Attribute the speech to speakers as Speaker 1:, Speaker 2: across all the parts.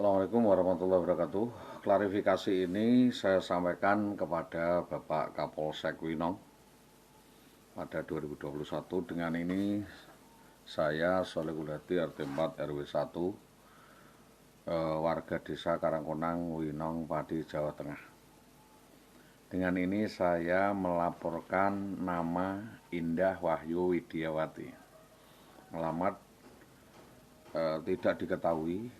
Speaker 1: Assalamualaikum warahmatullahi wabarakatuh. Klarifikasi ini saya sampaikan kepada Bapak Kapolsek Winong pada 2021. Dengan ini saya Solehul Hadi RT 4 RW 1 warga desa Karangkonang, Winong, Pati, Jawa Tengah. Dengan ini saya melaporkan nama Indah Wahyu Widiawati. Alamat tidak diketahui,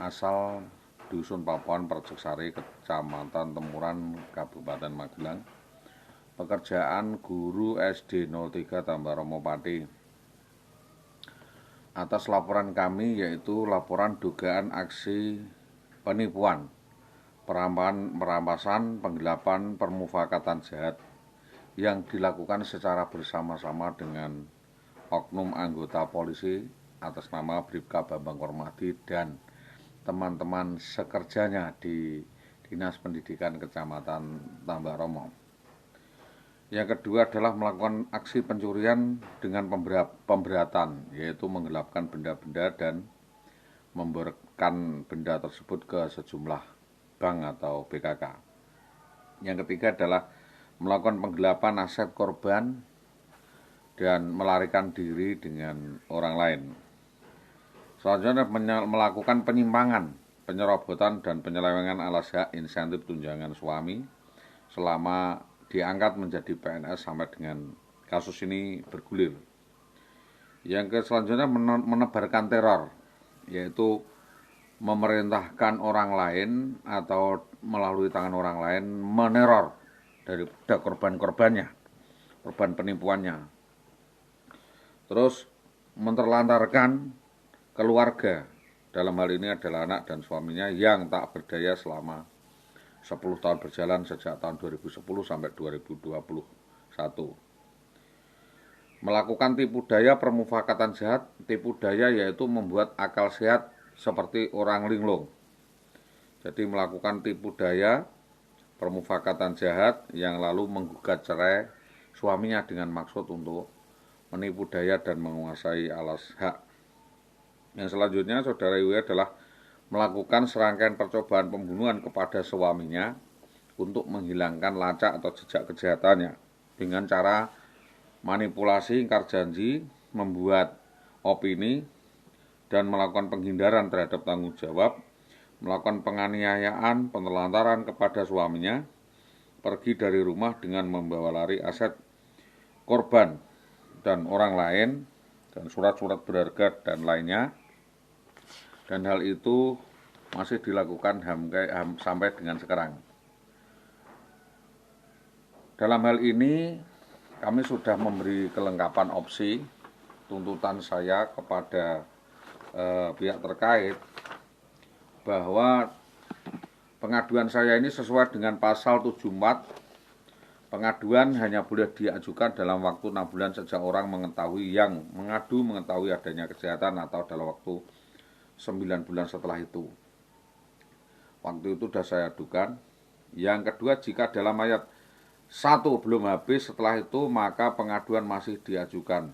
Speaker 1: asal Dusun Papuan Perceksari, Kecamatan Temuran, Kabupaten Magelang. Pekerjaan guru SD 03 Tambaromo Pati. Atas laporan kami, yaitu laporan dugaan aksi penipuan, perampasan, penggelapan, permufakatan jahat yang dilakukan secara bersama-sama dengan oknum anggota polisi atas nama Bribka Bambang Kormadi dan teman-teman sekerjanya di Dinas Pendidikan Kecamatan Tambaromo. Yang kedua adalah melakukan aksi pencurian dengan pemberatan, yaitu menggelapkan benda-benda dan memborkan benda tersebut ke sejumlah bank atau BKK. Yang ketiga adalah melakukan penggelapan aset korban dan melarikan diri dengan orang lain. Selanjutnya melakukan penyimpangan, penyerobotan dan penyelewengan alas hak insentif tunjangan suami selama diangkat menjadi PNS sampai dengan kasus ini bergulir. Yang selanjutnya menebarkan teror, yaitu memerintahkan orang lain atau melalui tangan orang lain meneror daripada korban-korbannya, korban penipuannya. Terus menterlantarkan keluarga, dalam hal ini adalah anak dan suaminya yang tak berdaya selama 10 tahun berjalan sejak tahun 2010 sampai 2021. Melakukan tipu daya permufakatan jahat. Tipu daya yaitu membuat akal sehat seperti orang linglung. Jadi melakukan tipu daya permufakatan jahat yang lalu menggugat cerai suaminya dengan maksud untuk menipu daya dan menguasai alas hak. Yang selanjutnya saudara Iwi adalah melakukan serangkaian percobaan pembunuhan kepada suaminya untuk menghilangkan lacak atau jejak kejahatannya dengan cara manipulasi, ingkar janji, membuat opini, dan melakukan penghindaran terhadap tanggung jawab, melakukan penganiayaan, penelantaran kepada suaminya, pergi dari rumah dengan membawa lari aset korban dan orang lain, dan surat-surat berharga dan lainnya. Dan hal itu masih dilakukan sampai dengan sekarang. Dalam hal ini kami sudah memberi kelengkapan opsi tuntutan saya kepada pihak terkait bahwa pengaduan saya ini sesuai dengan pasal 74. Pengaduan hanya boleh diajukan dalam waktu 6 bulan sejak orang mengetahui adanya kejahatan atau dalam waktu 9 bulan setelah itu. Waktu itu sudah saya adukan. Yang kedua, jika dalam ayat 1 belum habis setelah itu, maka pengaduan masih diajukan.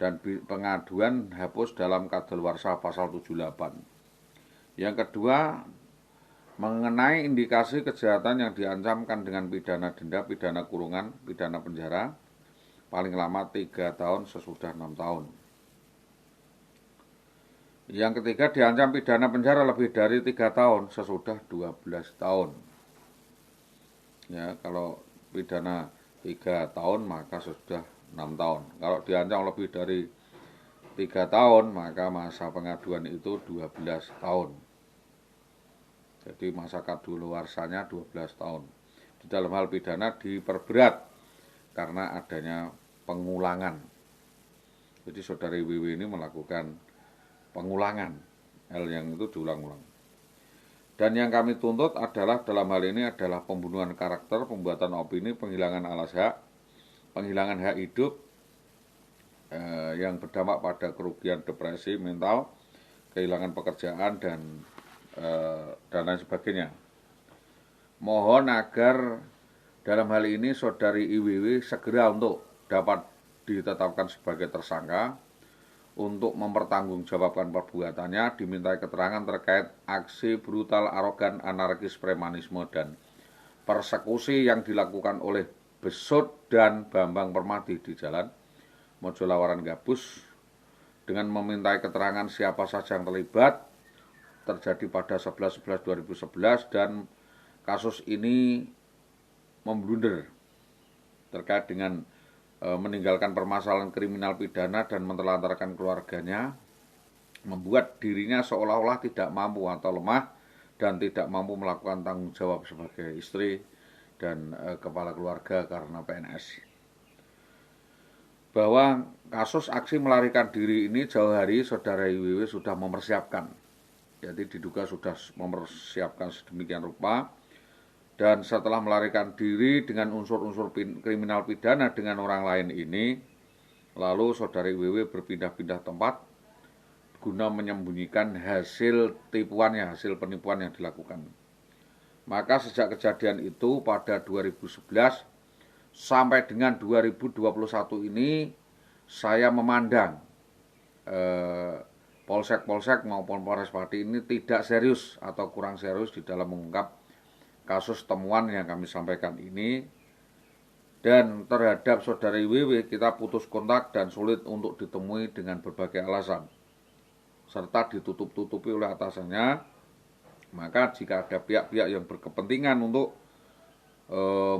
Speaker 1: Dan pengaduan hapus dalam kadaluarsa pasal 78. Yang kedua, mengenai indikasi kejahatan yang diancamkan dengan pidana denda, pidana kurungan, pidana penjara, paling lama 3 tahun sesudah 6 tahun. Yang ketiga, diancam pidana penjara lebih dari 3 tahun sesudah 12 tahun. Ya, kalau pidana 3 tahun maka sudah 6 tahun. Kalau diancam lebih dari 3 tahun maka masa pengaduan itu 12 tahun. Jadi masa kadaluarsanya 12 tahun. Di dalam hal pidana diperberat karena adanya pengulangan. Jadi saudari WW ini melakukan pengulangan, hal yang itu diulang-ulang. Dan yang kami tuntut adalah dalam hal ini adalah pembunuhan karakter, pembuatan opini, penghilangan alas hak, penghilangan hak hidup yang berdampak pada kerugian depresi mental, kehilangan pekerjaan dan lain sebagainya. Mohon agar dalam hal ini saudari IWW segera untuk dapat ditetapkan sebagai tersangka untuk mempertanggungjawabkan perbuatannya, dimintai keterangan terkait aksi brutal, arogan, anarkis, premanisme, dan persekusi yang dilakukan oleh Besut dan Bambang Permadi di Jalan Mojolawaran Gabus, dengan memintai keterangan siapa saja yang terlibat, terjadi pada 11/11/2011, dan kasus ini memblunder terkait dengan meninggalkan permasalahan kriminal pidana dan menelantarkan keluarganya, membuat dirinya seolah-olah tidak mampu atau lemah dan tidak mampu melakukan tanggung jawab sebagai istri dan kepala keluarga karena PNS. Bahwa kasus aksi melarikan diri ini jauh hari saudara IWW sudah mempersiapkan. Jadi diduga sudah mempersiapkan sedemikian rupa, dan setelah melarikan diri dengan unsur-unsur kriminal pidana dengan orang lain ini, lalu saudara IWW berpindah-pindah tempat guna menyembunyikan hasil tipuannya, hasil penipuan yang dilakukan. Maka sejak kejadian itu pada 2011 sampai dengan 2021 ini, saya memandang polsek-polsek maupun Polres Pati ini tidak serius atau kurang serius di dalam mengungkap kasus temuan yang kami sampaikan ini. Dan terhadap saudara IWW kita putus kontak dan sulit untuk ditemui dengan berbagai alasan, serta ditutup-tutupi oleh atasannya. Maka jika ada pihak-pihak yang berkepentingan untuk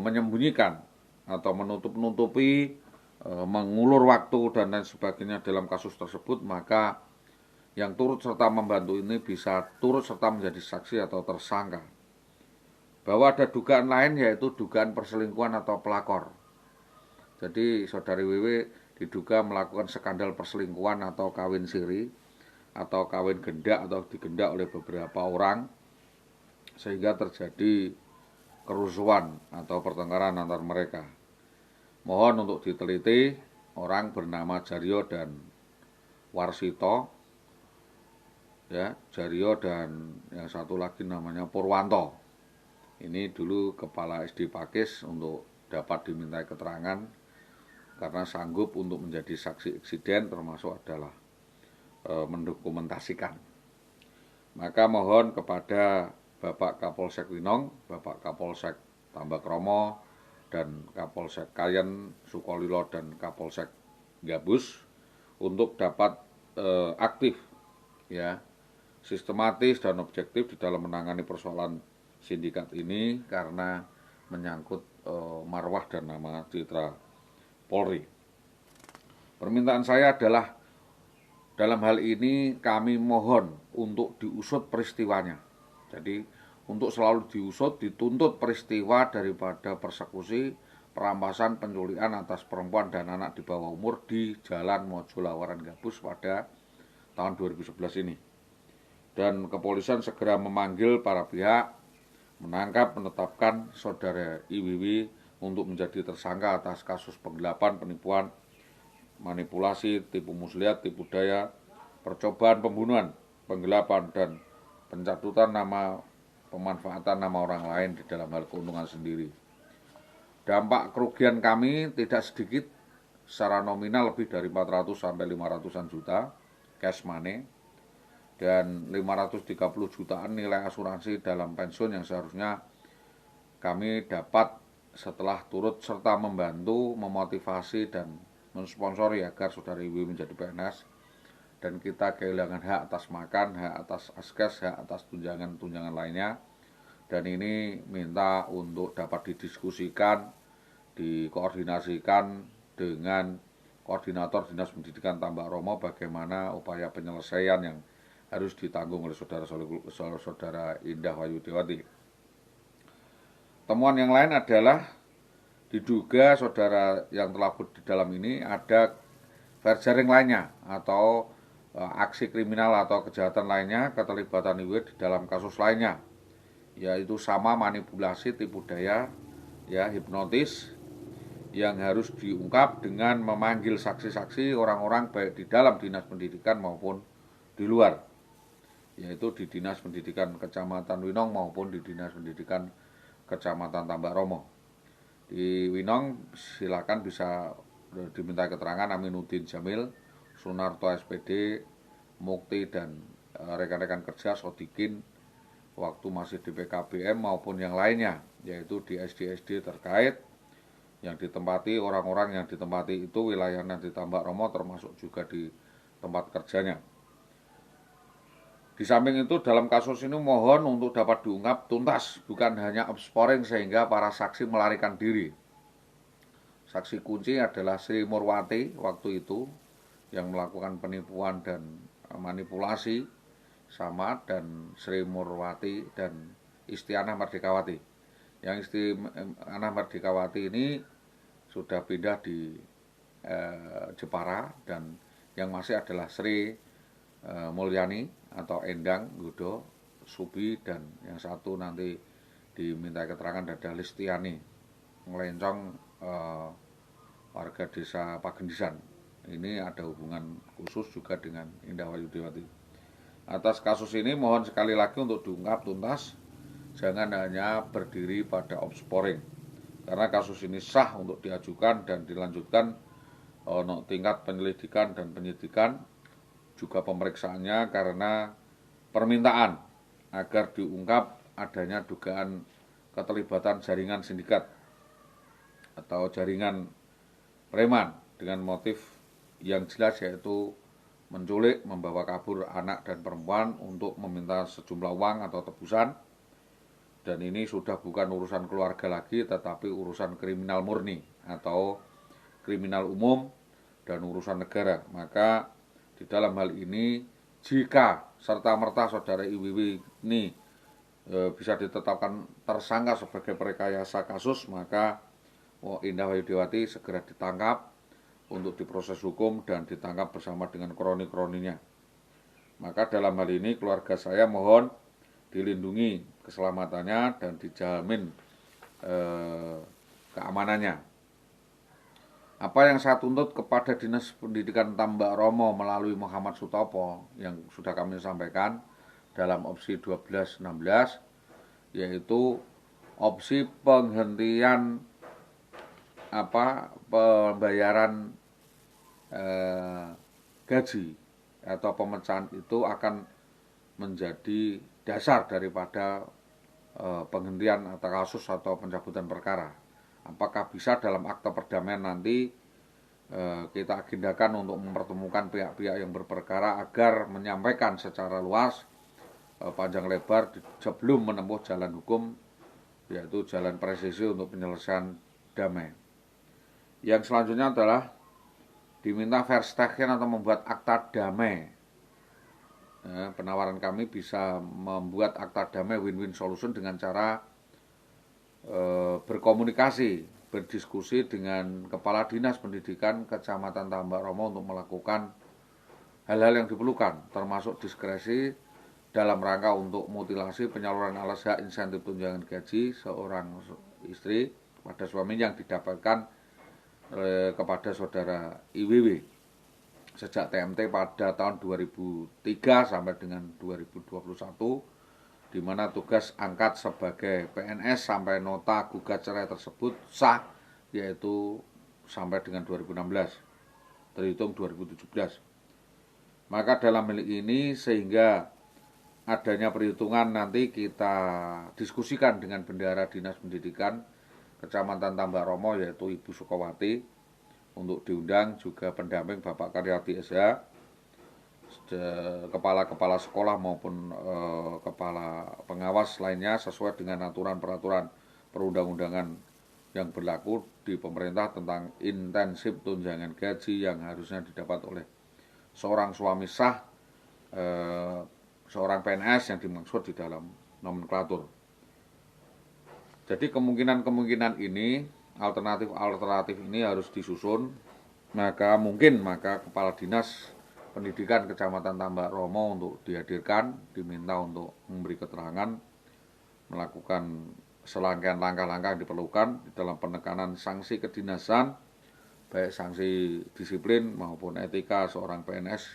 Speaker 1: menyembunyikan atau menutup-nutupi, mengulur waktu dan lain sebagainya dalam kasus tersebut, maka yang turut serta membantu ini bisa turut serta menjadi saksi atau tersangka. Bahwa ada dugaan lain, yaitu dugaan perselingkuhan atau pelakor. Jadi saudari WW diduga melakukan skandal perselingkuhan atau kawin siri atau kawin gendak atau digendak oleh beberapa orang, sehingga terjadi kerusuhan atau pertengkaran antar mereka. Mohon untuk diteliti orang bernama Jaryo dan Warsito, ya, Jaryo dan yang satu lagi namanya Purwanto. Ini dulu kepala SD Pakis, untuk dapat dimintai keterangan karena sanggup untuk menjadi saksi eksiden, termasuk adalah mendokumentasikan. Maka mohon kepada Bapak Kapolsek Winong, Bapak Kapolsek Tambakromo, dan Kapolsek Kayen Sukolilo, dan Kapolsek Gabus untuk dapat aktif, ya, sistematis dan objektif di dalam menangani persoalan sindikat ini, karena menyangkut marwah dan nama citra Polri. Permintaan saya adalah dalam hal ini kami mohon untuk diusut peristiwanya. Jadi untuk selalu diusut, dituntut peristiwa daripada persekusi, perampasan, penculikan atas perempuan dan anak di bawah umur di Jalan Mojolawaran Gabus pada tahun 2011 ini. Dan kepolisian segera memanggil para pihak, menangkap, menetapkan saudara IWW untuk menjadi tersangka atas kasus penggelapan, penipuan, manipulasi, tipu muslihat, tipu daya, percobaan pembunuhan, penggelapan, dan pencatutan nama, pemanfaatan nama orang lain di dalam hal keuntungan sendiri. Dampak kerugian kami tidak sedikit, secara nominal lebih dari 400 sampai 500-an juta cash money, dan 530 jutaan nilai asuransi dalam pensiun yang seharusnya kami dapat setelah turut serta membantu, memotivasi, dan mensponsori agar saudara Iwi menjadi PNS, dan kita kehilangan hak atas makan, hak atas askes, hak atas tunjangan-tunjangan lainnya. Dan ini minta untuk dapat didiskusikan, dikoordinasikan dengan koordinator Dinas Pendidikan Tambakromo bagaimana upaya penyelesaian yang harus ditanggung oleh saudara Indah Wayudewati. Temuan yang lain adalah diduga saudara yang terlapor di dalam ini ada verjaring lainnya atau aksi kriminal atau kejahatan lainnya, keterlibatan IWW di dalam kasus lainnya, yaitu sama manipulasi, tipu daya, ya, hipnotis, yang harus diungkap dengan memanggil saksi-saksi orang-orang baik di dalam Dinas Pendidikan maupun di luar, yaitu di Dinas Pendidikan Kecamatan Winong maupun di Dinas Pendidikan Kecamatan Tambakromo. Di Winong silakan bisa diminta keterangan Aminuddin Jamil, Sunarto SPD, Mukti dan rekan-rekan kerja Sodikin waktu masih di PKBM maupun yang lainnya, yaitu di SD-SD terkait yang ditempati, orang-orang yang ditempati itu wilayahnya di Tambak Romo termasuk juga di tempat kerjanya. Di samping itu dalam kasus ini mohon untuk dapat diungkap tuntas, bukan hanya opsporing sehingga para saksi melarikan diri. Saksi kunci adalah Sri Murwati waktu itu yang melakukan penipuan dan manipulasi sama, dan Sri Murwati dan Istianah Merdekawati. Yang Istianah Merdekawati ini sudah pindah di Jepara, dan yang masih adalah Sri Mulyani atau Endang Gudo Subi, dan yang satu nanti diminta keterangan ada Listiani Ngelencong, warga desa Pagendisan. Ini ada hubungan khusus juga dengan Indah Wayudewati. Atas kasus ini mohon sekali lagi untuk diungkap tuntas, jangan hanya berdiri pada opsporing, karena kasus ini sah untuk diajukan dan dilanjutkan tingkat penyelidikan dan penyidikan, juga pemeriksaannya, karena permintaan agar diungkap adanya dugaan keterlibatan jaringan sindikat atau jaringan preman dengan motif yang jelas, yaitu menculik, membawa kabur anak dan perempuan untuk meminta sejumlah uang atau tebusan. Dan ini sudah bukan urusan keluarga lagi, tetapi urusan kriminal murni atau kriminal umum dan urusan negara. Maka di dalam hal ini, jika serta-merta saudara IWW ini bisa ditetapkan tersangka sebagai perekayasa kasus, maka Indah Wayudewati segera ditangkap untuk diproses hukum dan ditangkap bersama dengan kroni-kroninya. Maka dalam hal ini keluarga saya mohon dilindungi keselamatannya dan dijamin keamanannya. Apa yang saya tuntut kepada Dinas Pendidikan Tambak Romo melalui Muhammad Sutopo yang sudah kami sampaikan dalam opsi 12-16, yaitu opsi penghentian pembayaran gaji atau pemecahan itu akan menjadi dasar daripada penghentian atau kasus atau pencabutan perkara. Apakah bisa dalam akte perdamaian nanti kita agendakan untuk mempertemukan pihak-pihak yang berperkara agar menyampaikan secara luas, panjang lebar sebelum menempuh jalan hukum, yaitu jalan presisi untuk penyelesaian damai. Yang selanjutnya adalah diminta versteken atau membuat akta damai. Penawaran kami bisa membuat akta damai win-win solution dengan cara berkomunikasi, berdiskusi dengan Kepala Dinas Pendidikan Kecamatan Tambak Romo untuk melakukan hal-hal yang diperlukan, termasuk diskresi dalam rangka untuk mutilasi penyaluran alas hak insentif tunjangan gaji seorang istri pada suaminya yang didapatkan kepada saudara IWW sejak TMT pada tahun 2003 sampai dengan 2021, di mana tugas angkat sebagai PNS sampai nota gugat cerai tersebut sah, yaitu sampai dengan 2016, terhitung 2017. Maka dalam hal ini, sehingga adanya perhitungan nanti kita diskusikan dengan Bendahara Dinas Pendidikan Kecamatan Tambak Romo, yaitu Ibu Sukawati, untuk diundang juga pendamping Bapak Karyadi SH, kepala-kepala sekolah maupun kepala pengawas lainnya sesuai dengan aturan-peraturan perundang-undangan yang berlaku di pemerintah tentang intensif tunjangan gaji yang harusnya didapat oleh seorang suami sah, seorang PNS yang dimaksud di dalam nomenklatur. Jadi kemungkinan ini, alternatif ini harus disusun. Maka Kepala Dinas Pendidikan Kecamatan Tambak Romo untuk dihadirkan, diminta untuk memberi keterangan, melakukan serangkaian langkah-langkah yang diperlukan di dalam penekanan sanksi kedinasan, baik sanksi disiplin maupun etika seorang PNS,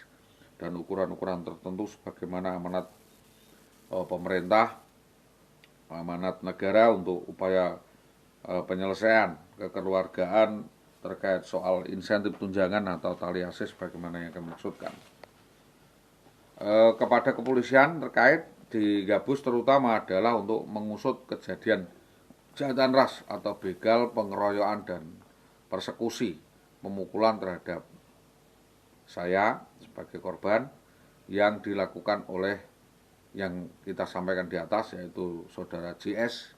Speaker 1: dan ukuran-ukuran tertentu sebagaimana amanat pemerintah, amanat negara untuk upaya penyelesaian kekeluargaan terkait soal insentif tunjangan atau tali asis bagaimana yang kami maksudkan. Kepada kepolisian terkait di Gabus terutama adalah untuk mengusut kejadian kejahatan ras atau begal, pengeroyokan dan persekusi, pemukulan terhadap saya sebagai korban yang dilakukan oleh yang kita sampaikan di atas, yaitu saudara JS.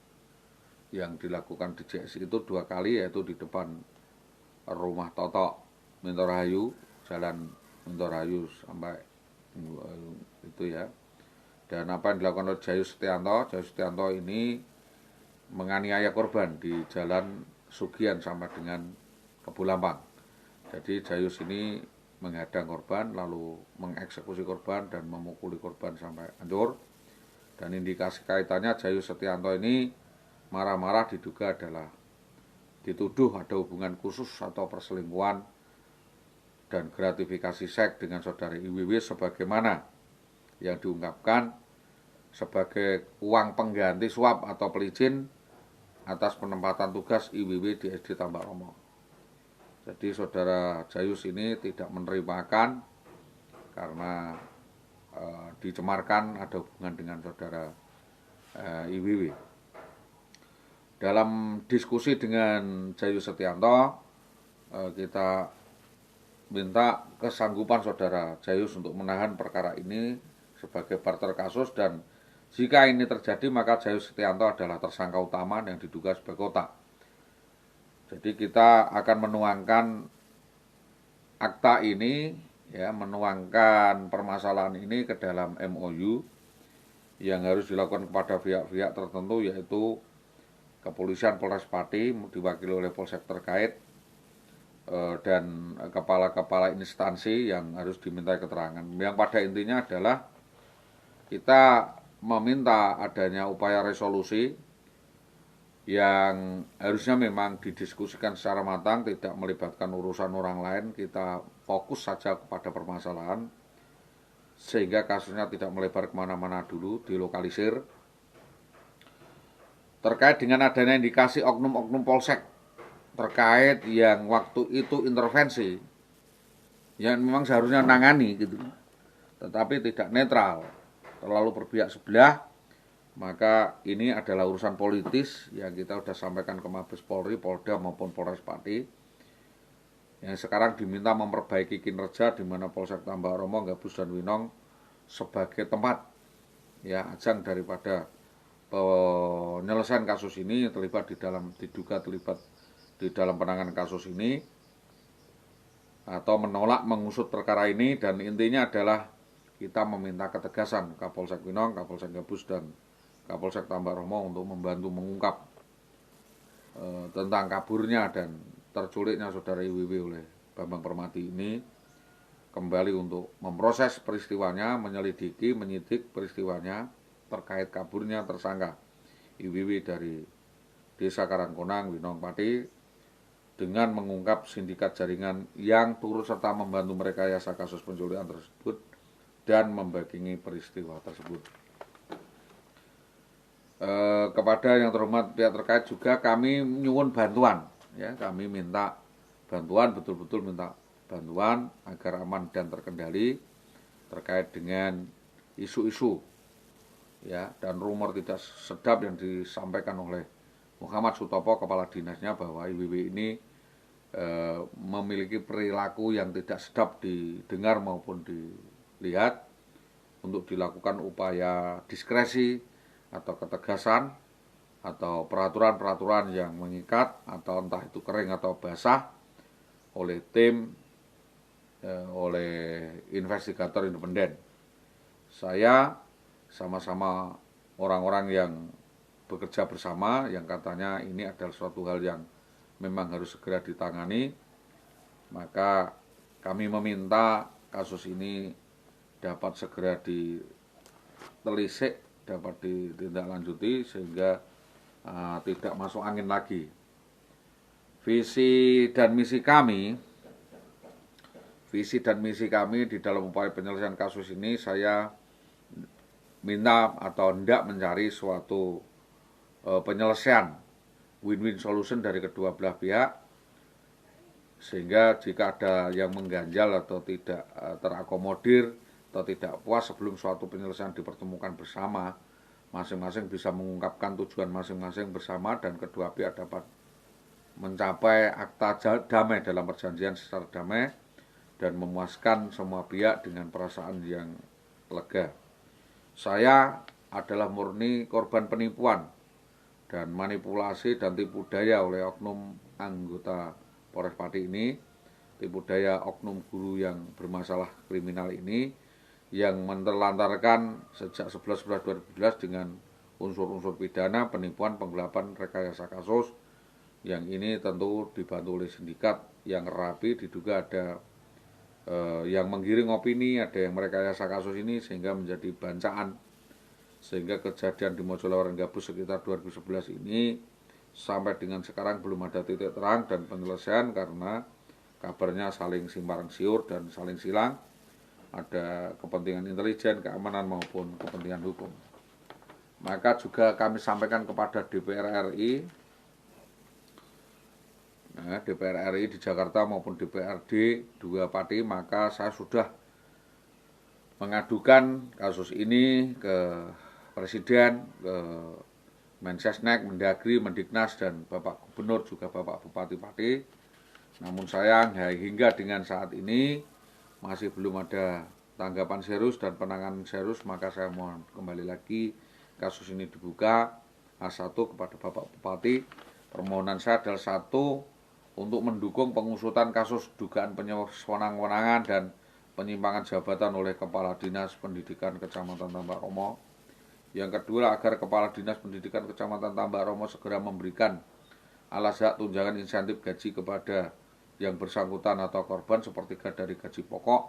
Speaker 1: Yang dilakukan di JS itu 2 kali, yaitu di depan rumah Toto Mintorahayu, Jalan Mintorahayu sampai itu ya. Dan apa yang dilakukan oleh Jayus Setianto ini menganiaya korban di Jalan Sugian sampai dengan Kebulampang. Jadi Jayus ini menghadang korban, lalu mengeksekusi korban dan memukuli korban sampai hancur. Dan indikasi kaitannya Jayus Setianto ini marah-marah diduga adalah dituduh ada hubungan khusus atau perselingkuhan dan gratifikasi seks dengan saudara IWW sebagaimana yang diungkapkan sebagai uang pengganti suap atau pelicin atas penempatan tugas IWW di SD Tambak Romo. Jadi saudara Jayus ini tidak menerimakan karena dicemarkan ada hubungan dengan saudara IWW. Dalam diskusi dengan Jayus Setianto, kita minta kesanggupan saudara Jayus untuk menahan perkara ini sebagai barter kasus, dan jika ini terjadi maka Jayus Setianto adalah tersangka utama yang diduga sebagai otak. Jadi kita akan menuangkan akta ini, ya, menuangkan permasalahan ini ke dalam MOU yang harus dilakukan kepada pihak-pihak tertentu, yaitu Kepolisian Polres Pati diwakili oleh Polsek terkait dan kepala-kepala instansi yang harus dimintai keterangan. Yang pada intinya adalah kita meminta adanya upaya resolusi yang harusnya memang didiskusikan secara matang, tidak melibatkan urusan orang lain. Kita fokus saja kepada permasalahan sehingga kasusnya tidak melebar kemana-mana dulu, dilokalisir. Terkait dengan adanya indikasi oknum-oknum polsek terkait yang waktu itu intervensi, yang memang seharusnya nangani gitu, tetapi tidak netral, terlalu berpihak sebelah, maka ini adalah urusan politis yang kita sudah sampaikan ke Mabes Polri, Polda maupun Polres Pati, yang sekarang diminta memperbaiki kinerja di mana Polsek Tambak Romo, Gabus dan Winong sebagai tempat ya ajang daripada penyelesaian kasus ini, diduga terlibat di dalam penanganan kasus ini atau menolak mengusut perkara ini. Dan intinya adalah kita meminta ketegasan Kapolsek Winong, Kapolsek Gabus dan Kapolsek Tambak Romo untuk membantu mengungkap tentang kaburnya dan terculiknya saudara IWW oleh Bambang Permati ini, kembali untuk memproses peristiwanya, menyelidiki, menyidik peristiwanya terkait kaburnya tersangka IWW dari Desa Karangkonang, Winong Pati, dengan mengungkap sindikat jaringan yang turut serta membantu merekayasa kasus penculikan tersebut dan membackingi peristiwa tersebut. Kepada yang terhormat pihak terkait juga kami nyuwun bantuan, ya, kami minta bantuan, betul-betul minta bantuan agar aman dan terkendali terkait dengan isu-isu, ya, dan rumor tidak sedap yang disampaikan oleh Muhammad Sutopo, kepala dinasnya, bahwa IWW ini memiliki perilaku yang tidak sedap didengar maupun dilihat, untuk dilakukan upaya diskresi atau ketegasan atau peraturan-peraturan yang mengikat, atau entah itu kering atau basah, oleh tim, oleh investigator independen. Saya sama-sama orang-orang yang bekerja bersama, yang katanya ini adalah suatu hal yang memang harus segera ditangani, maka kami meminta kasus ini dapat segera ditelisik, dapat ditindaklanjuti sehingga tidak masuk angin lagi. Visi dan misi kami di dalam upaya penyelesaian kasus ini, saya minta atau hendak mencari suatu penyelesaian win-win solution dari kedua belah pihak, Sehingga jika ada yang mengganjal atau tidak terakomodir atau tidak puas sebelum suatu penyelesaian dipertemukan bersama, masing-masing bisa mengungkapkan tujuan masing-masing bersama dan kedua pihak dapat mencapai akta damai dalam perjanjian secara damai dan memuaskan semua pihak dengan perasaan yang lega. Saya adalah murni korban penipuan dan manipulasi dan tipu daya oleh oknum anggota Polres Pati ini, tipu daya oknum guru yang bermasalah kriminal ini yang menelantarkan sejak 11/11/2017 dengan unsur-unsur pidana, penipuan, penggelapan, rekayasa kasus, yang ini tentu dibantu oleh sindikat yang rapi, diduga ada yang menggiring opini, ada yang merekayasa kasus ini sehingga menjadi bancaan. Sehingga kejadian di Mojolawaran Gabus sekitar 2011 ini sampai dengan sekarang belum ada titik terang dan penyelesaian karena kabarnya saling simpang siur dan saling silang. Ada kepentingan intelijen, keamanan maupun kepentingan hukum. Maka juga kami sampaikan kepada DPR RI, DPR RI di Jakarta maupun DPRD 2 Pati, maka saya sudah mengadukan kasus ini ke Presiden, ke Mensesnek, Mendagri, Mendiknas, dan Bapak Gubernur juga Bapak Bupati Pati. Namun sayang hingga dengan saat ini masih belum ada tanggapan serius dan penanganan serius, maka saya mohon kembali lagi kasus ini dibuka. A1 kepada Bapak Bupati, permohonan saya adalah 1, untuk mendukung pengusutan kasus dugaan penyelewengan-wewenangan dan penyimpangan jabatan oleh Kepala Dinas Pendidikan Kecamatan Tambak Romo. Yang kedua, agar Kepala Dinas Pendidikan Kecamatan Tambak Romo segera memberikan alas hak tunjangan insentif gaji kepada yang bersangkutan atau korban sepertiga dari gaji pokok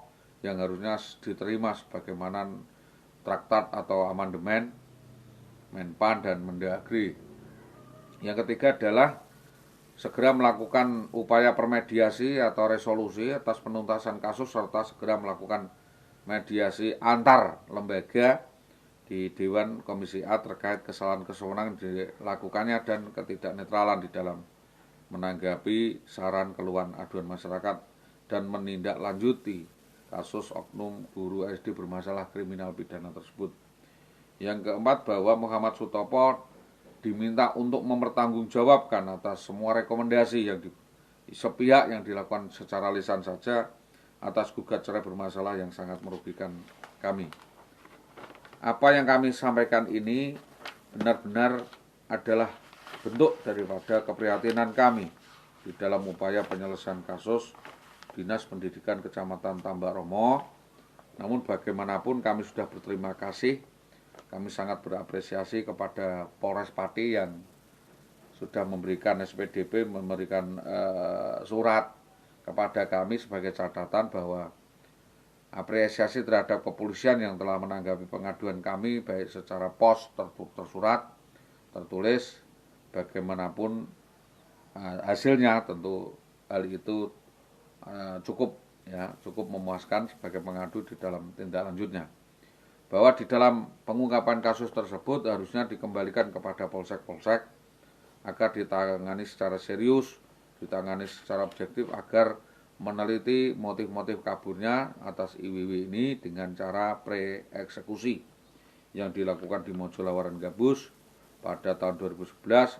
Speaker 1: yang harusnya diterima sebagaimana traktat atau amandemen Menpan dan Mendagri. Yang ketiga adalah segera melakukan upaya permediasi atau resolusi atas penuntasan kasus serta segera melakukan mediasi antar lembaga di Dewan Komisi A terkait kesalahan kewenangan dilakukannya dan ketidaknetralan di dalam menanggapi saran keluhan aduan masyarakat dan menindaklanjuti kasus oknum guru SD bermasalah kriminal pidana tersebut. Yang keempat, bahwa Muhammad Sutopo diminta untuk mempertanggungjawabkan atas semua rekomendasi yang sepihak yang dilakukan secara lisan saja atas gugat cerai bermasalah yang sangat merugikan kami. Apa yang kami sampaikan ini benar-benar adalah bentuk daripada keprihatinan kami di dalam upaya penyelesaian kasus Dinas Pendidikan Kecamatan Tambak Romo. Namun bagaimanapun kami sudah berterima kasih, kami sangat berapresiasi kepada Polres Pati yang sudah memberikan SPDP, memberikan surat kepada kami sebagai catatan bahwa apresiasi terhadap kepolisian yang telah menanggapi pengaduan kami baik secara pos, tersurat, tertulis, bagaimanapun hasilnya tentu hal itu cukup memuaskan sebagai pengadu di dalam tindak lanjutnya. Bahwa di dalam pengungkapan kasus tersebut harusnya dikembalikan kepada polsek-polsek agar ditangani secara serius, ditangani secara objektif agar meneliti motif-motif kaburnya atas IWW ini dengan cara pre-eksekusi yang dilakukan di Mojolawaran Gabus pada tahun 2011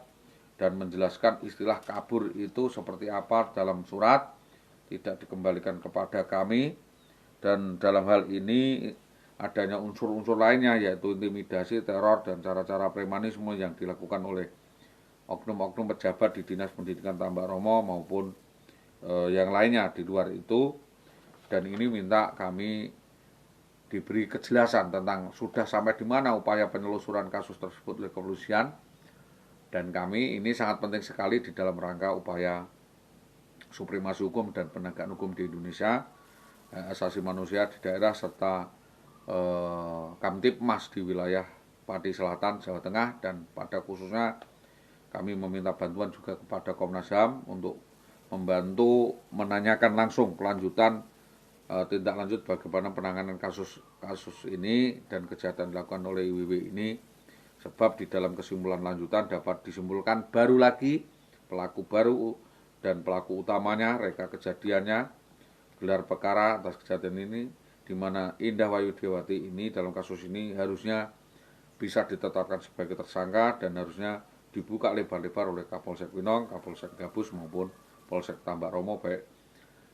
Speaker 1: dan menjelaskan istilah kabur itu seperti apa dalam surat, tidak dikembalikan kepada kami. Dan dalam hal ini adanya unsur-unsur lainnya yaitu intimidasi, teror, dan cara-cara premanisme yang dilakukan oleh oknum-oknum pejabat di Dinas Pendidikan Tambak Romo maupun yang lainnya di luar itu. Dan ini minta kami diberi kejelasan tentang sudah sampai di mana upaya penelusuran kasus tersebut oleh kepolisian. Dan kami ini sangat penting sekali di dalam rangka upaya supremasi hukum dan penegakan hukum di Indonesia, asasi manusia di daerah serta Kamtipmas di wilayah Pati Selatan, Jawa Tengah. Dan pada khususnya kami meminta bantuan juga kepada Komnas HAM untuk membantu menanyakan langsung kelanjutan tindak lanjut bagaimana penanganan kasus ini dan kejahatan dilakukan oleh IWW ini, sebab di dalam kesimpulan lanjutan dapat disimpulkan baru lagi pelaku baru dan pelaku utamanya, reka kejadiannya, gelar perkara atas kejadian ini, di mana Indah Wayudiawati ini dalam kasus ini harusnya bisa ditetapkan sebagai tersangka dan harusnya dibuka lebar-lebar oleh Kapolsek Winong, Kapolsek Gabus maupun Polsek Tambak Romo, baik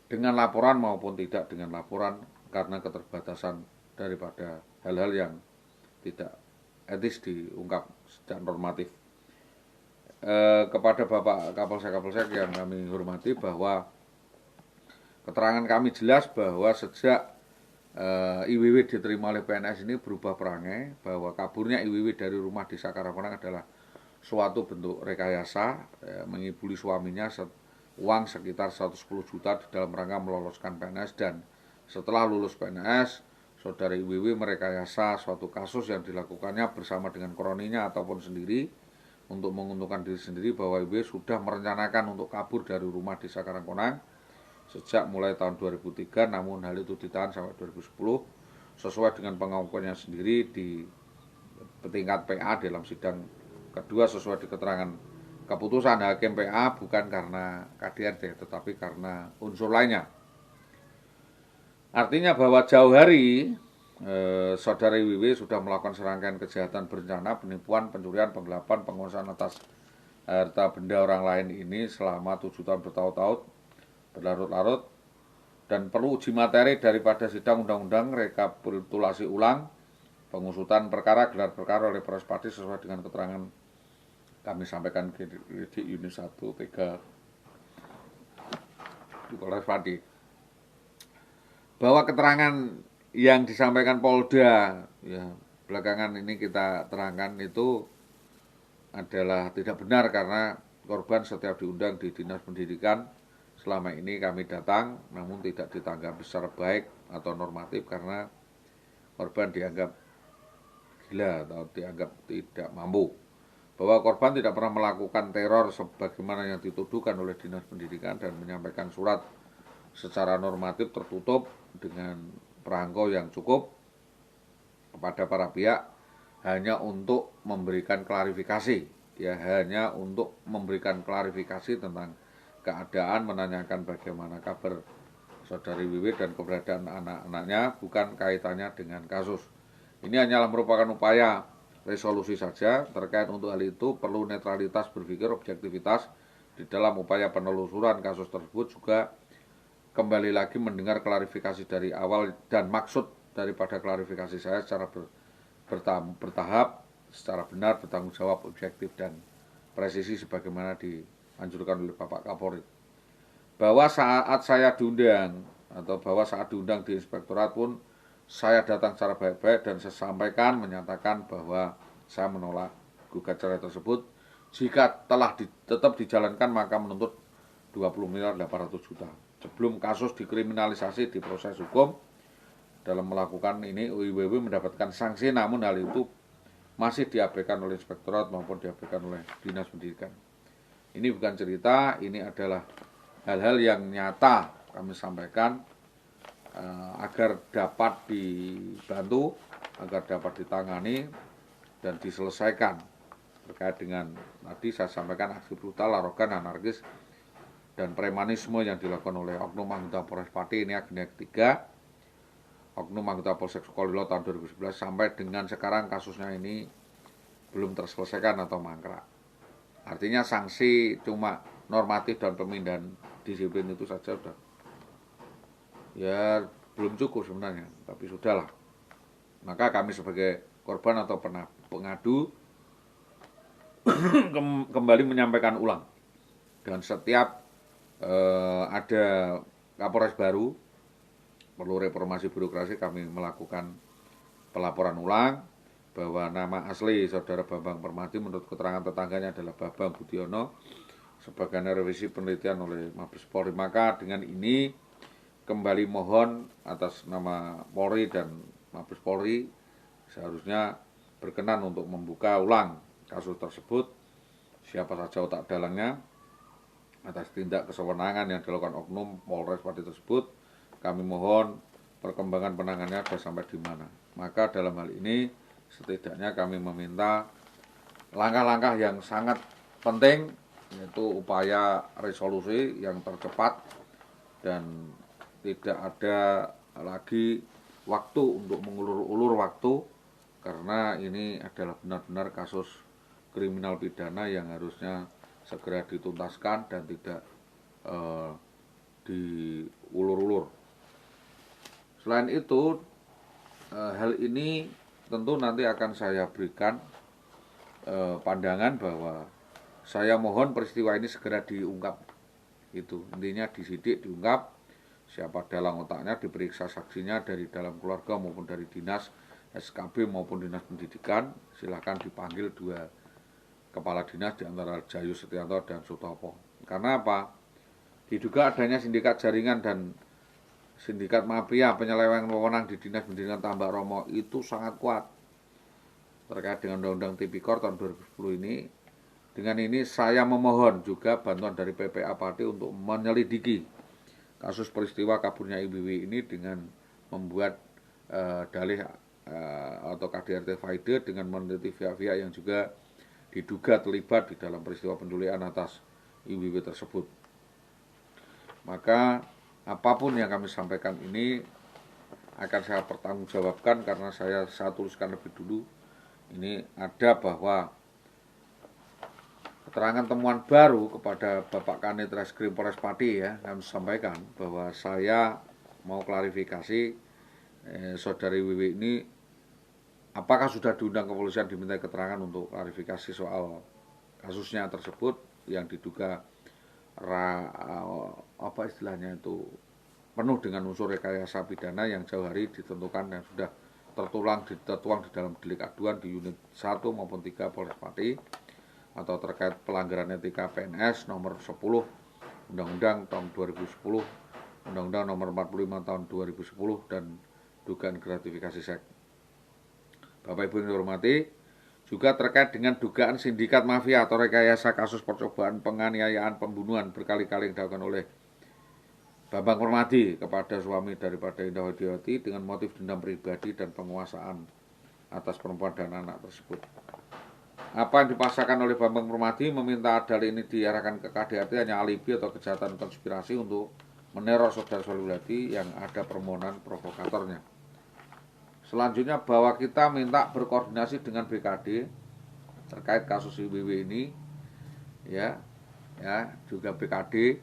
Speaker 1: dengan laporan maupun tidak dengan laporan, karena keterbatasan daripada hal-hal yang tidak etis diungkap secara normatif. Kepada Bapak Kapolsek yang kami hormati, bahwa keterangan kami jelas bahwa sejak IWW diterima oleh PNS ini berubah perangai, bahwa kaburnya IWW dari rumah di Sakarakonang adalah suatu bentuk rekayasa, mengibuli suaminya uang sekitar 110 juta di dalam rangka meloloskan PNS, dan setelah lulus PNS, saudara IWW merekayasa suatu kasus yang dilakukannya bersama dengan kroninya ataupun sendiri untuk menguntungkan diri sendiri, bahwa IWW sudah merencanakan untuk kabur dari rumah di Sakarangkonang sejak mulai tahun 2003, namun hal itu ditahan sampai 2010 sesuai dengan pengakuannya sendiri di tingkat PA dalam sidang kedua, sesuai di keterangan keputusan hakim PA, bukan karena KDRT tetapi karena unsur lainnya. Artinya bahwa jauh hari saudara IWW sudah melakukan serangkaian kejahatan berencana, penipuan, pencurian, penggelapan, penguasaan atas harta benda orang lain ini selama 7 tahun bertahun-tahun berlarut-larut, dan perlu uji materi daripada sidang undang-undang, rekapitulasi ulang, pengusutan perkara, gelar perkara oleh proses parti sesuai dengan keterangan kami sampaikan di unit 1 3 di Polres Pati, bahwa keterangan yang disampaikan Polda ya belakangan ini kita terangkan itu adalah tidak benar, karena korban setiap diundang di Dinas Pendidikan selama ini kami datang, namun tidak ditanggapi secara baik atau normatif karena korban dianggap gila atau dianggap tidak mampu. Bahwa korban tidak pernah melakukan teror sebagaimana yang dituduhkan oleh Dinas Pendidikan, dan menyampaikan surat secara normatif tertutup dengan perangko yang cukup kepada para pihak, hanya untuk memberikan klarifikasi, ya hanya untuk memberikan klarifikasi tentang keadaan, menanyakan bagaimana kabar saudari Wiwi dan keberadaan anak-anaknya, bukan kaitannya dengan kasus. Ini hanyalah merupakan upaya resolusi saja. Terkait untuk hal itu perlu netralitas berpikir, objektivitas di dalam upaya penelusuran kasus tersebut. Juga kembali lagi mendengar klarifikasi dari awal, dan maksud daripada klarifikasi saya secara bertahap, secara benar, bertanggung jawab, objektif, dan presisi sebagaimana dianjurkan oleh Bapak Kapolri. Bahwa saat saya diundang atau bahwa saat diundang di inspektorat pun saya datang secara baik-baik dan saya sampaikan, menyatakan bahwa saya menolak gugat cerai tersebut. Jika telah tetap dijalankan maka menuntut 20 miliar 800 juta. Sebelum kasus dikriminalisasi di proses hukum, dalam melakukan ini IWW mendapatkan sanksi, namun hal itu masih diabaikan oleh inspektorat maupun diabaikan oleh Dinas Pendidikan. Ini bukan cerita, ini adalah hal-hal yang nyata kami sampaikan agar dapat dibantu, agar dapat ditangani dan diselesaikan terkait dengan tadi saya sampaikan aksi brutal, arogan, anarkis, dan premanisme yang dilakukan oleh oknum anggota Polres Pati. Ini agenda ketiga, oknum anggota Polsek Sukolilo tahun 2011 sampai dengan sekarang kasusnya ini belum terselesaikan atau mangkrak. Artinya sanksi cuma normatif dan pemindahan disiplin itu saja sudah ya belum cukup sebenarnya, tapi sudahlah. Maka kami sebagai korban atau pengadu kembali menyampaikan ulang, dan setiap ada Kapolres baru perlu reformasi birokrasi, kami melakukan pelaporan ulang bahwa nama asli saudara Bambang Permadi menurut keterangan tetangganya adalah Bambang Budiono, sebagai revisi penelitian oleh Mabes Polri. Maka dengan ini kembali mohon atas nama Polri dan Mabes Polri seharusnya berkenan untuk membuka ulang kasus tersebut, siapa saja otak dalangnya atas tindak kesewenangan yang dilakukan oknum Polres Pati tersebut. Kami mohon perkembangan penanganannya sudah sampai di mana. Maka dalam hal ini setidaknya kami meminta langkah-langkah yang sangat penting yaitu upaya resolusi yang tercepat dan tidak ada lagi waktu untuk mengulur-ulur waktu, karena ini adalah benar-benar kasus kriminal pidana yang harusnya segera dituntaskan dan tidak diulur-ulur. Selain itu, hal ini tentu nanti akan saya berikan pandangan bahwa saya mohon peristiwa ini segera diungkap. Itu intinya, disidik, diungkap, siapa dalang otaknya, diperiksa saksinya dari dalam keluarga maupun dari dinas SKB maupun dinas pendidikan. Silahkan dipanggil dua kepala dinas di antara Jayus Setianto dan Sutopo. Karena apa? Diduga adanya sindikat jaringan dan sindikat mafia penyelewengan wewenang di Dinas Pendidikan Tambak Romo itu sangat kuat terkait dengan Undang-Undang Tipikor tahun 2010 ini. Dengan ini saya memohon juga bantuan dari PPA Pati untuk menyelidiki kasus peristiwa kaburnya IBW ini dengan membuat dalih atau KDRT Faide dengan meneliti pihak-pihak yang juga diduga terlibat di dalam peristiwa penculikan atas IBW tersebut. Maka apapun yang kami sampaikan ini akan saya pertanggungjawabkan, karena saya tuliskan lebih dulu. Ini ada bahwa keterangan temuan baru kepada Bapak Kanit Reskrim Polres Pati, ya, kami sampaikan bahwa saya mau klarifikasi saudari Wiwi ini apakah sudah diundang kepolisian diminta keterangan untuk klarifikasi soal kasusnya tersebut yang diduga apa istilahnya itu penuh dengan unsur rekayasa pidana yang jauh hari ditentukan dan sudah tertuang di dalam delik aduan di unit 1 maupun 3 Polres Pati, atau terkait pelanggaran etika PNS nomor 10 Undang-Undang tahun 2010, Undang-Undang nomor 45 tahun 2010, dan dugaan gratifikasi seks. Bapak Ibu yang dihormati, juga terkait dengan dugaan sindikat mafia atau rekayasa kasus percobaan penganiayaan pembunuhan berkali-kali yang dilakukan oleh Bambang Permadi kepada suami daripada Indah Widiawati dengan motif dendam pribadi dan penguasaan atas perempuan dan anak tersebut. Apa yang dipaksakan oleh Bambang Permadi meminta dalih ini diarahkan ke KDRT hanya alibi atau kejahatan konspirasi untuk meneror saudara Soliwati yang ada permohonan provokatornya. Selanjutnya bahwa kita minta berkoordinasi dengan BKD terkait kasus IBW ini, ya juga BKD,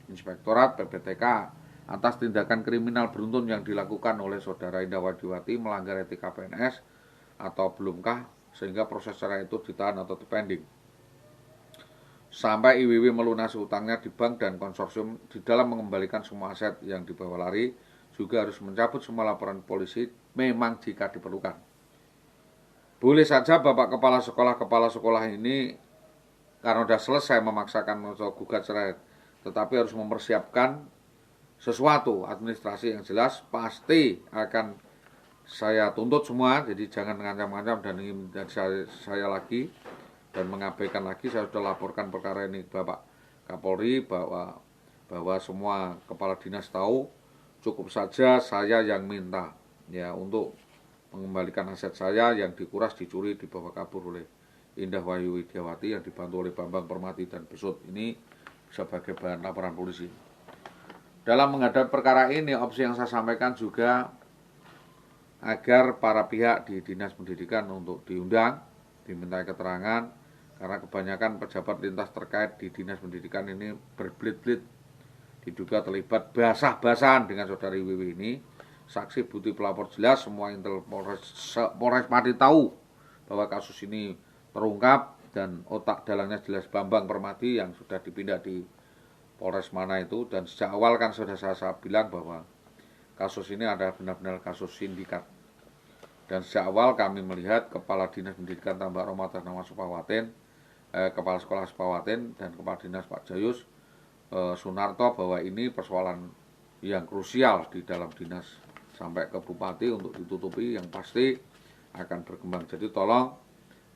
Speaker 1: Inspektorat PPTK, atas tindakan kriminal beruntun yang dilakukan oleh saudara Indah Widiawati melanggar etika PNS atau belumkah sehingga proses cerai itu ditahan atau dipending sampai IWW melunasi utangnya di bank dan konsorsium. Di dalam mengembalikan semua aset yang dibawa lari juga harus mencabut semua laporan polisi memang jika diperlukan. Boleh saja Bapak kepala sekolah ini karena sudah selesai memaksakan untuk gugat cerai, tetapi harus mempersiapkan sesuatu administrasi yang jelas, pasti akan saya tuntut semua. Jadi jangan mengancam-ancam dan ingin saya lagi dan mengabaikan lagi. Saya sudah laporkan perkara ini Bapak Kapolri bahwa semua kepala dinas tahu. Cukup saja saya yang minta, ya, untuk mengembalikan aset saya yang dikuras, dicuri, dibawa kabur oleh Indah Widiawati yang dibantu oleh Bambang Permadi dan Besut ini sebagai bahan laporan polisi. Dalam menghadapi perkara ini, opsi yang saya sampaikan juga agar para pihak di Dinas Pendidikan untuk diundang, diminta keterangan, karena kebanyakan pejabat lintas terkait di Dinas Pendidikan ini berbelit-belit diduga terlibat basah-basahan dengan saudari Wiwi ini. Saksi, bukti, pelapor jelas, semua intel Polres Pati tahu bahwa kasus ini terungkap dan otak dalangnya jelas Bambang Permadi yang sudah dipindah di Polres mana itu. Dan sejak awal kan sudah saya bilang bahwa kasus ini adalah benar-benar kasus sindikat. Dan sejak awal kami melihat Kepala Dinas Pendidikan Tambak Romo atas nama Supawaten, Kepala Sekolah Supawaten, dan Kepala Dinas Pak Jayus Sunarto bahwa ini persoalan yang krusial di dalam dinas sampai ke Bupati untuk ditutupi, yang pasti akan berkembang. Jadi tolong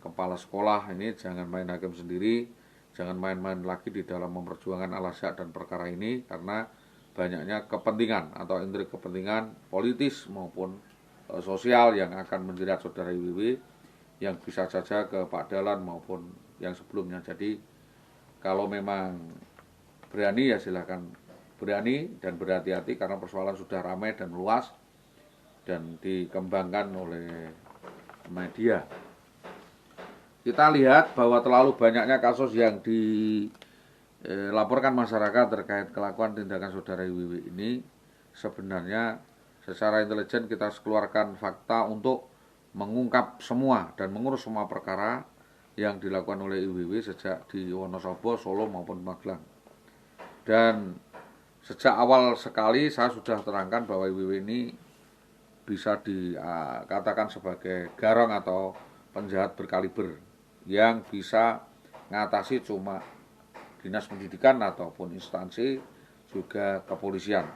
Speaker 1: kepala sekolah ini jangan main hakim sendiri, jangan main-main lagi di dalam memperjuangkan al-haq dan perkara ini, karena banyaknya kepentingan atau intrik kepentingan politis maupun sosial yang akan menjerat saudara IWW yang bisa saja ke Pak Dahlan maupun yang sebelumnya. Jadi Kalau memang berani ya silakan berani dan berhati-hati karena persoalan sudah ramai dan luas dan dikembangkan oleh media. Kita lihat bahwa terlalu banyaknya kasus yang dilaporkan masyarakat terkait kelakuan tindakan saudara IWW ini. Sebenarnya secara intelijen kita keluarkan fakta untuk mengungkap semua dan mengurus semua perkara yang dilakukan oleh IWW sejak di Wonosobo, Solo maupun Magelang. Dan sejak awal sekali saya sudah terangkan bahwa IWW ini bisa dikatakan sebagai garong atau penjahat berkaliber yang bisa ngatasi cuma dinas pendidikan ataupun instansi juga kepolisian.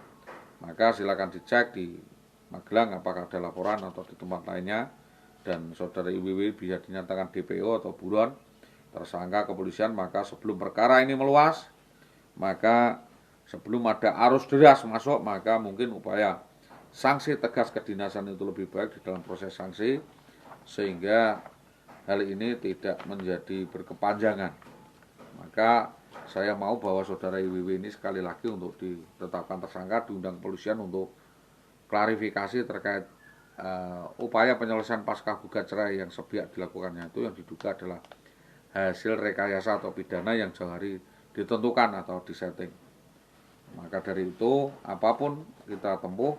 Speaker 1: Maka silakan dicek di Magelang apakah ada laporan atau di tempat lainnya, dan saudara IWW bisa dinyatakan DPO atau buron tersangka kepolisian. Maka sebelum perkara ini meluas, maka sebelum ada arus deras masuk, maka mungkin upaya sanksi tegas kedinasan itu lebih baik di dalam proses sanksi, sehingga hal ini tidak menjadi berkepanjangan. Maka saya mau bahwa saudara IWW ini sekali lagi untuk ditetapkan tersangka, diundang kepolisian untuk klarifikasi terkait upaya penyelesaian pasca gugat cerai yang sepihak dilakukannya itu, yang diduga adalah hasil rekayasa atau pidana yang jauh hari ditentukan atau disetting. Maka dari itu apapun kita tempuh,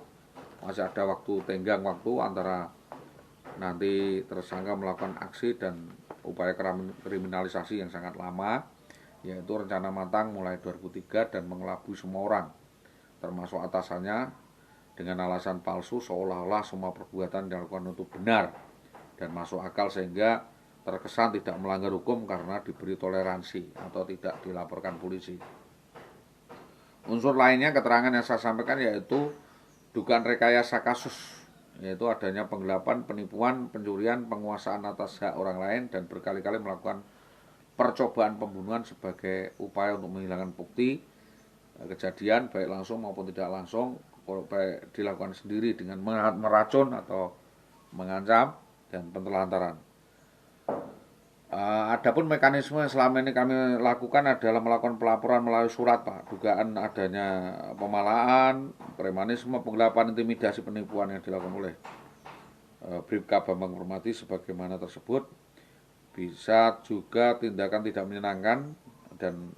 Speaker 1: masih ada waktu tenggang waktu antara nanti tersangka melakukan aksi dan upaya kriminalisasi yang sangat lama, yaitu rencana matang mulai 2003 dan mengelabui semua orang termasuk atasannya dengan alasan palsu seolah-olah semua perbuatan dilakukan untuk benar dan masuk akal, sehingga terkesan tidak melanggar hukum karena diberi toleransi atau tidak dilaporkan polisi. Unsur lainnya keterangan yang saya sampaikan yaitu dugaan rekayasa kasus, yaitu adanya penggelapan, penipuan, pencurian, penguasaan atas hak orang lain dan berkali-kali melakukan percobaan pembunuhan sebagai upaya untuk menghilangkan bukti kejadian baik langsung maupun tidak langsung, baik dilakukan sendiri dengan meracun atau mengancam dan penelantaran. Adapun mekanisme yang selama ini kami lakukan adalah melakukan pelaporan melalui surat, Pak. Dugaan adanya pemalaan, premanisme, penggelapan, intimidasi, penipuan yang dilakukan oleh Bribka Bambang Permati sebagaimana tersebut. Bisa juga tindakan tidak menyenangkan dan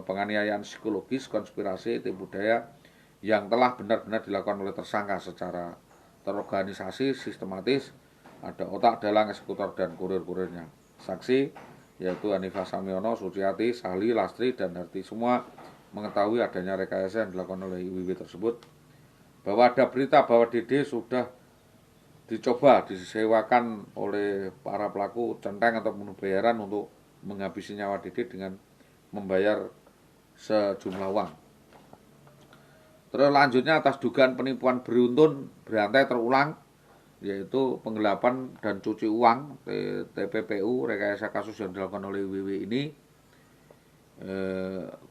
Speaker 1: penganiayaan psikologis, konspirasi, tipu daya yang telah benar-benar dilakukan oleh tersangka secara terorganisasi, sistematis. Ada otak, dalang, eksekutor, dan kurir-kurirnya. Saksi yaitu Hanifah Samyono, Suciati, Sahli, Lastri, dan Harti semua mengetahui adanya rekayasa yang dilakukan oleh IWW tersebut, bahwa ada berita bahwa Dede sudah dicoba disewakan oleh para pelaku centeng atau bayaran untuk menghabisi nyawa Dede dengan membayar sejumlah uang. Terus lanjutnya atas dugaan penipuan beruntun berantai terulang, yaitu penggelapan dan cuci uang TPPU, rekayasa kasus yang dilakukan oleh IWW ini,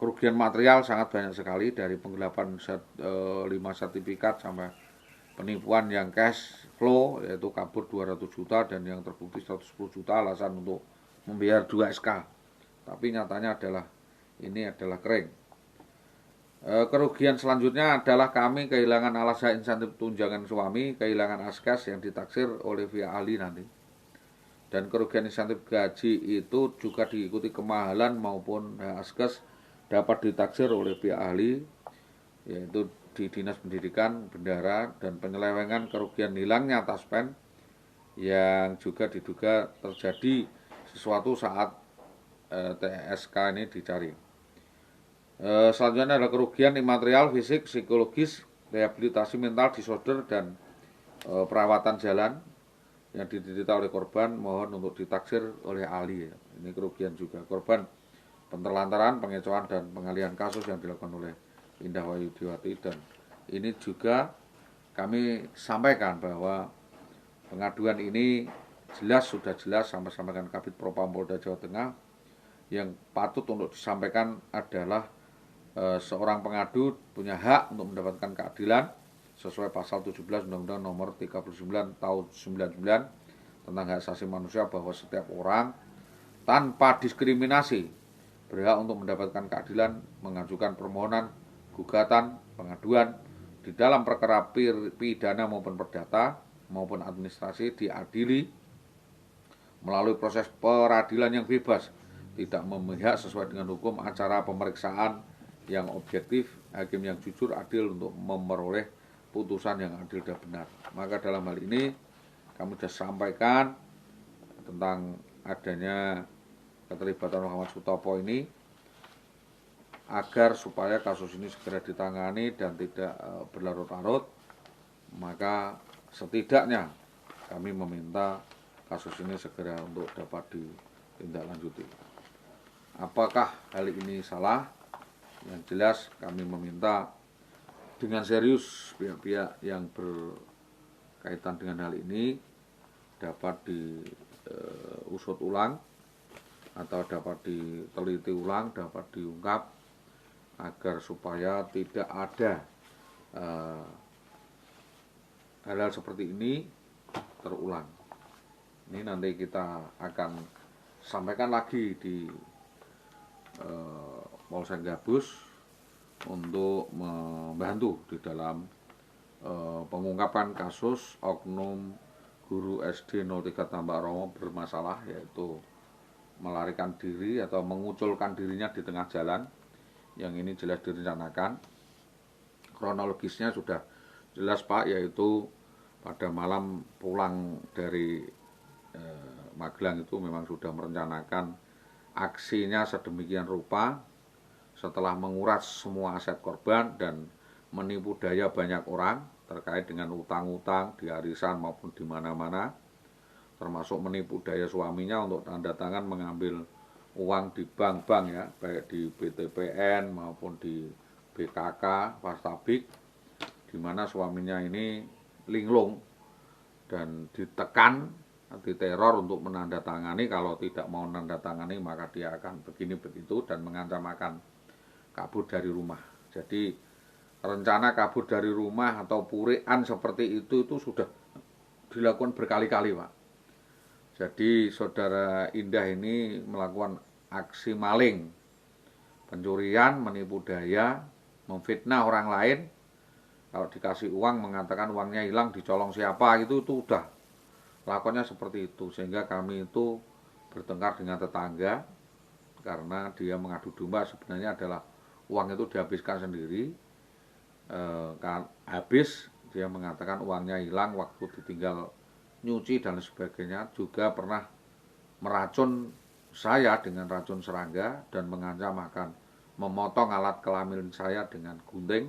Speaker 1: kerugian material sangat banyak sekali, dari penggelapan 5 sertifikat sampai penipuan yang cash flow yaitu kabur 200 juta dan yang terbukti 110 juta alasan untuk membayar 2 SK, tapi nyatanya adalah ini adalah kering. Kerugian selanjutnya adalah kami kehilangan alas hak insentif tunjangan suami, kehilangan askas yang ditaksir oleh via ahli nanti. Dan kerugian insentif gaji itu juga diikuti kemahalan maupun askas dapat ditaksir oleh pihak ahli, yaitu di Dinas Pendidikan, Bendara, dan penyelewengan kerugian hilangnya taspen yang juga diduga terjadi sesuatu saat TSK ini dicari. Selanjutnya adalah kerugian imaterial, fisik, psikologis, rehabilitasi mental, disorder, dan perawatan jalan yang diderita oleh korban mohon untuk ditaksir oleh ahli. Ini kerugian juga korban penelantaran, pengecohan, dan pengalihan kasus yang dilakukan oleh Indah Wayudiwati. Dan ini juga kami sampaikan bahwa pengaduan ini sudah jelas sampaikan Kabid Propam Polda Jawa Tengah. Yang patut untuk disampaikan adalah seorang pengadu punya hak untuk mendapatkan keadilan sesuai pasal 17 Undang-Undang nomor 39 tahun 99 tentang hak asasi manusia, bahwa setiap orang tanpa diskriminasi berhak untuk mendapatkan keadilan, mengajukan permohonan, gugatan, pengaduan di dalam perkara pidana maupun perdata maupun administrasi diadili melalui proses peradilan yang bebas, tidak memihak sesuai dengan hukum, acara pemeriksaan yang objektif, hakim yang jujur, adil untuk memperoleh putusan yang adil dan benar. Maka dalam hal ini kami sudah sampaikan tentang adanya keterlibatan Muhammad Sutopo ini agar supaya kasus ini segera ditangani dan tidak berlarut-larut. Maka setidaknya kami meminta kasus ini segera untuk dapat ditindaklanjuti. Apakah hal ini salah? Yang jelas kami meminta dengan serius pihak-pihak yang berkaitan dengan hal ini dapat diusut ulang atau dapat diteliti ulang, dapat diungkap agar supaya tidak ada hal-hal seperti ini terulang. Ini nanti kita akan sampaikan lagi di Polsek Gabus untuk membantu di dalam pengungkapan kasus oknum guru SD 03 Tambak Romo bermasalah, yaitu melarikan diri atau menguculkan dirinya di tengah jalan. Yang ini jelas direncanakan. Kronologisnya sudah jelas Pak, yaitu pada malam pulang dari Magelang itu memang sudah merencanakan aksinya sedemikian rupa setelah menguras semua aset korban dan menipu daya banyak orang terkait dengan utang-utang di arisan maupun di mana-mana, termasuk menipu daya suaminya untuk tanda tangan mengambil uang di bank-bank ya, baik di BTPN maupun di BKK, Pastabik, di mana suaminya ini linglung dan ditekan, diteror untuk menandatangani. Kalau tidak mau menandatangani maka dia akan begini begitu dan mengancam akan kabur dari rumah. Jadi rencana kabur dari rumah atau purian seperti itu sudah dilakukan berkali-kali Pak. Jadi saudara Indah ini melakukan aksi maling, pencurian, menipu daya, memfitnah orang lain. Kalau dikasih uang mengatakan uangnya hilang, dicolong siapa, itu udah lakonnya seperti itu. Sehingga kami itu bertengkar dengan tetangga karena dia mengadu domba, sebenarnya adalah uang itu dihabiskan sendiri. Habis dia mengatakan uangnya hilang waktu ditinggal nyuci dan sebagainya. Juga pernah meracun saya dengan racun serangga dan mengancam akan memotong alat kelamin saya dengan gunting.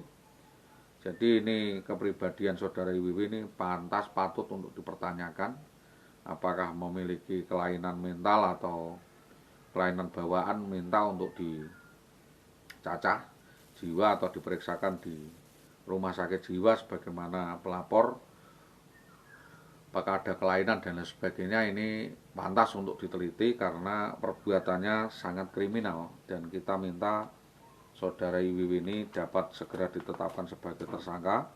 Speaker 1: Jadi ini kepribadian saudara IWW ini pantas patut untuk dipertanyakan, apakah memiliki kelainan mental atau kelainan bawaan, minta untuk dicacah jiwa atau diperiksakan di rumah sakit jiwa sebagaimana pelapor. Apakah ada kelainan dan lain sebagainya, ini pantas untuk diteliti karena perbuatannya sangat kriminal, dan kita minta saudara IWW ini dapat segera ditetapkan sebagai tersangka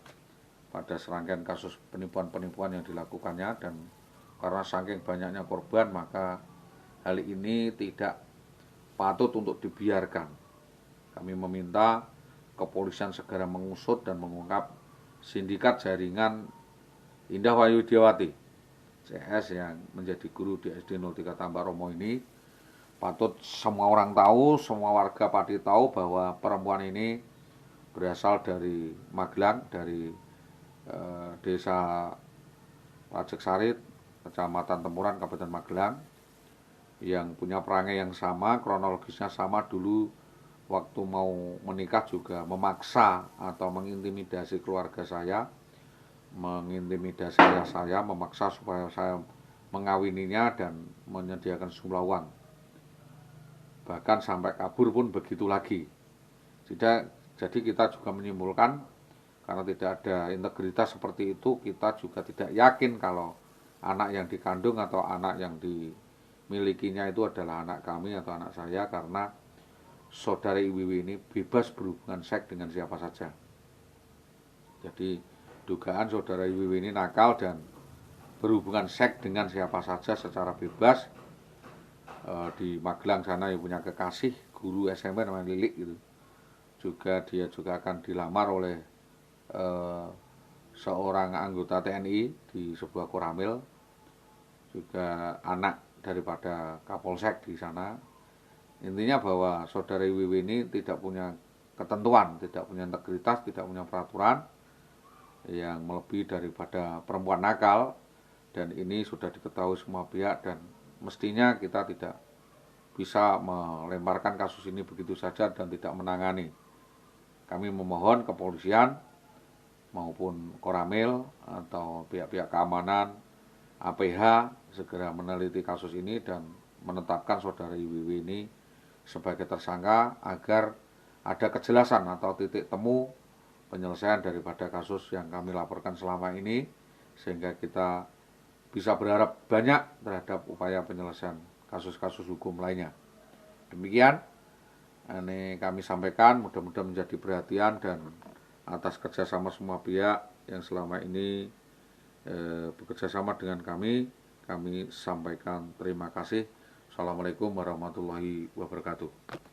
Speaker 1: pada serangkaian kasus penipuan-penipuan yang dilakukannya. Dan karena saking banyaknya korban, maka hal ini tidak patut untuk dibiarkan. Kami meminta kepolisian segera mengusut dan mengungkap sindikat jaringan Indah Wahyudiawati CS yang menjadi guru di SD 03 Tambak Romo ini. Patut semua orang tahu, semua warga Pati tahu bahwa perempuan ini berasal dari Magelang, dari desa Pajek Sarit, Kecamatan Temuran, Kabupaten Magelang, yang punya perangai yang sama, kronologisnya sama. Dulu waktu mau menikah juga memaksa atau mengintimidasi keluarga saya, mengintimidasi saya, memaksa supaya saya mengawininya dan menyediakan sejumlah uang. Bahkan sampai kabur pun begitu lagi. Jadi kita juga menyimpulkan, karena tidak ada integritas seperti itu, kita juga tidak yakin kalau anak yang dikandung atau anak yang dimilikinya itu adalah anak kami atau anak saya, karena saudara IWW ini bebas berhubungan seks dengan siapa saja. Jadi dugaan saudara IWW ini nakal dan berhubungan seks dengan siapa saja secara bebas. Di Magelang sana yang punya kekasih, guru SMP namanya Lilik gitu. Juga dia juga akan dilamar oleh seorang anggota TNI di sebuah koramil, juga anak daripada Kapolsek di sana. Intinya bahwa saudari Wiwi ini tidak punya ketentuan, tidak punya integritas, tidak punya peraturan yang melebihi daripada perempuan nakal, dan ini sudah diketahui semua pihak, dan mestinya kita tidak bisa melemparkan kasus ini begitu saja dan tidak menangani. Kami memohon kepolisian maupun Koramil atau pihak-pihak keamanan, APH segera meneliti kasus ini dan menetapkan saudari Wiwi ini sebagai tersangka agar ada kejelasan atau titik temu penyelesaian daripada kasus yang kami laporkan selama ini, sehingga kita bisa berharap banyak terhadap upaya penyelesaian kasus-kasus hukum lainnya. Demikian ini kami sampaikan, mudah-mudahan menjadi perhatian dan atas kerjasama semua pihak yang selama ini bekerjasama dengan kami sampaikan terima kasih. Assalamualaikum warahmatullahi wabarakatuh.